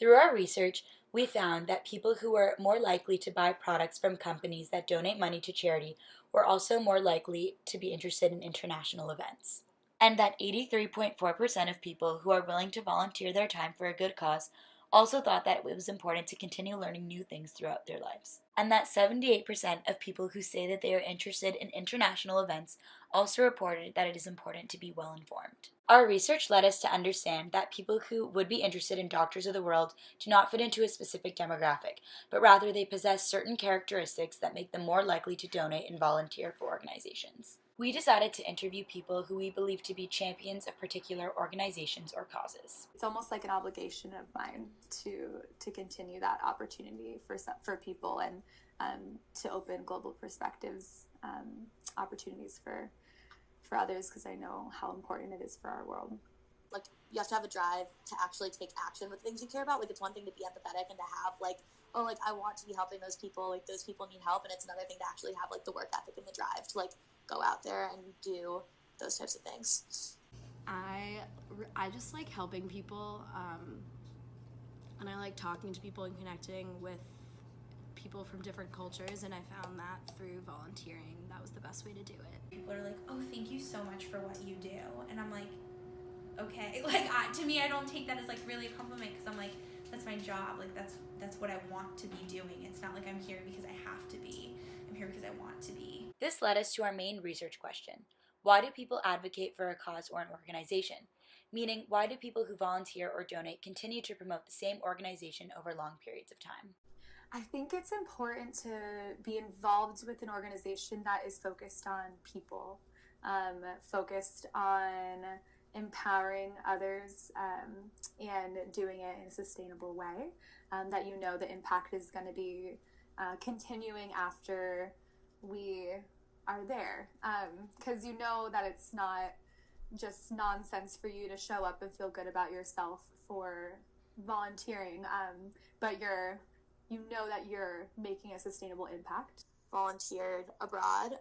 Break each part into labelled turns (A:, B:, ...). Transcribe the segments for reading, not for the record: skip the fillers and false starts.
A: Through our research, we found that people who were more likely to buy products from companies that donate money to charity were also more likely to be interested in international events. And that 83.4% of people who are willing to volunteer their time for a good cause also thought that it was important to continue learning new things throughout their lives. And that 78% of people who say that they are interested in international events also reported that it is important to be well informed. Our research led us to understand that people who would be interested in Doctors of the World do not fit into a specific demographic, but rather they possess certain characteristics that make them more likely to donate and volunteer for organizations. We decided to interview people who we believe to be champions of particular organizations or causes.
B: It's almost like an obligation of mine to continue that opportunity for people and to open global perspectives, opportunities for others, because I know how important it is for our world.
C: Like, you have to have a drive to actually take action with things you care about. Like, it's one thing to be empathetic and to have, like, oh, like, I want to be helping those people, like, those people need help, and it's another thing to actually have, like, the work ethic and the drive to, like, go out there and do those types of things.
D: I just like helping people, and I like talking to people and connecting with people from different cultures, and I found that through volunteering, that was the best way to do it.
E: People are like, oh, thank you so much for what you do, and I'm like, okay, like, to me, I don't take that as, like, really a compliment, because I'm like, that's my job, like, that's what I want to be doing. It's not like I'm here because I have to be. I'm here because I want to be.
A: This led us to our main research question. Why do people advocate for a cause or an organization? Meaning, why do people who volunteer or donate continue to promote the same organization over long periods of time?
B: I think it's important to be involved with an organization that is focused on people, focused on empowering others, and doing it in a sustainable way, that you know the impact is going to be continuing after we are there, because you know that it's not just nonsense for you to show up and feel good about yourself for volunteering, but you know that you're making a sustainable impact.
C: Volunteered abroad,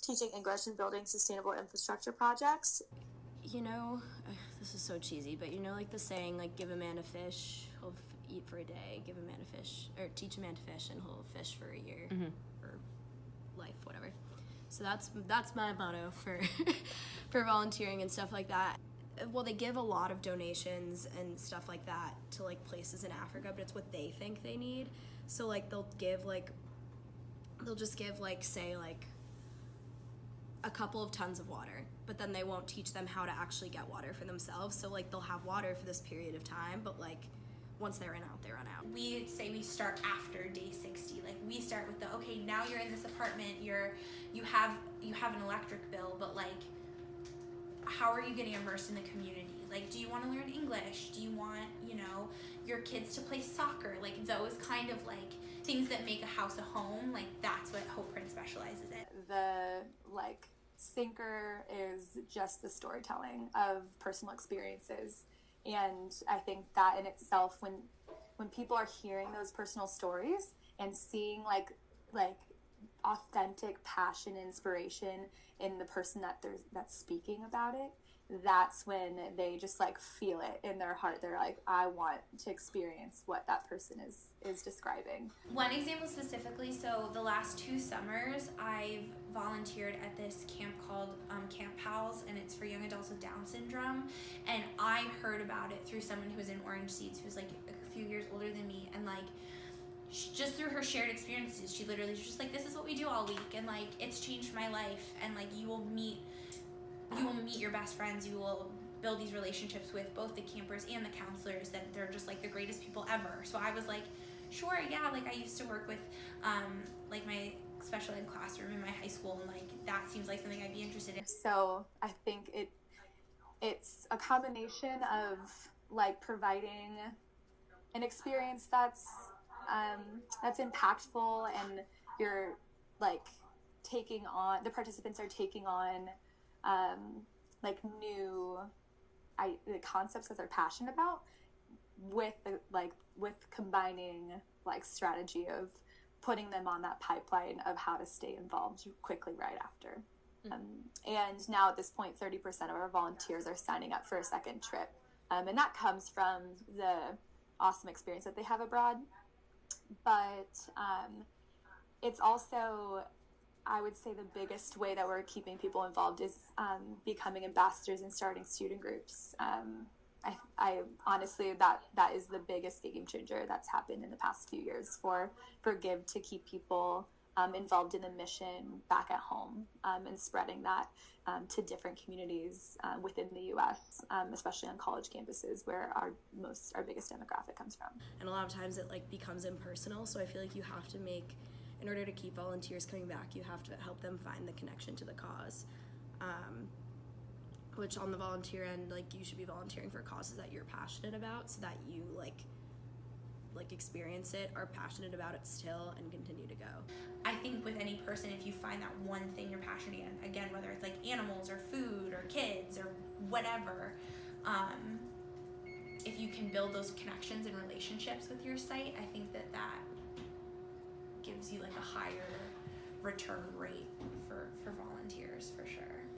C: teaching English and building sustainable infrastructure projects.
D: You know, this is so cheesy, but you know, like the saying, like, give a man a fish, he'll eat for a day, give a man a fish, or teach a man to fish and he'll fish for a year, or life, whatever. So that's my motto for for volunteering and stuff like that. Well, they give a lot of donations and stuff like that to, like, places in Africa, but it's what they think they need. So, like, they'll just give, like, say, like, a couple of tons of water, but then they won't teach them how to actually get water for themselves. So, like, they'll have water for this period of time, but, like, once they run out, they run out.
E: We say we start after day 60. Like, we start with okay, now you're in this apartment, you have an electric bill, but, like, how are you getting immersed in the community? Like, do you want to learn English? Do you want, your kids to play soccer? Like, those kind of, like, things that make a house a home, like, that's what Hope Print specializes in.
B: The, like, sinker is just the storytelling of personal experiences. And I think that in itself, when people are hearing those personal stories and seeing like authentic passion and inspiration in the person that's speaking about it, that's when they just, like, feel it in their heart. They're like, I want to experience what that person is describing.
E: One example specifically, so the last 2 summers I've volunteered at this camp called Camp Pals, and it's for young adults with Down syndrome, and I heard about it through someone who was in Orange Seeds, who's, like, a few years older than me, and, like, just through her shared experiences, she literally was just like, this is what we do all week, and, like, it's changed my life, and, like, you will meet your best friends, you will build these relationships with both the campers and the counselors, that they're just, like, the greatest people ever. So I was like, sure, yeah, like, I used to work with like my special ed classroom in my high school, and, like, that seems like something I'd be interested in.
B: So I think it's a combination of, like, providing an experience that's impactful, and you're, like, the participants are taking on like new the concepts that they're passionate about, with combining, like, strategy of putting them on that pipeline of how to stay involved quickly right after. And now at this point, 30% of our volunteers are signing up for a second trip, and that comes from awesome experience that they have abroad. But it's also, I would say, the biggest way that we're keeping people involved is becoming ambassadors and starting student groups. I honestly, that is the biggest game changer that's happened in the past few years for Give, to keep people involved in the mission back at home, and spreading that to different communities within the U.S., especially on college campuses where our biggest demographic comes from.
D: And a lot of times it like becomes impersonal, so I feel like you have to make, in order to keep volunteers coming back, you have to help them find the connection to the cause. Which on the volunteer end, like, you should be volunteering for causes that you're passionate about, so that you like experience it, are passionate about it still, and continue to go.
E: I think with any person, if you find that one thing you're passionate in, again, whether it's like animals or food or kids or whatever, if you can build those connections and relationships with your site, I think that gives you like a higher return rate for volunteers, for sure.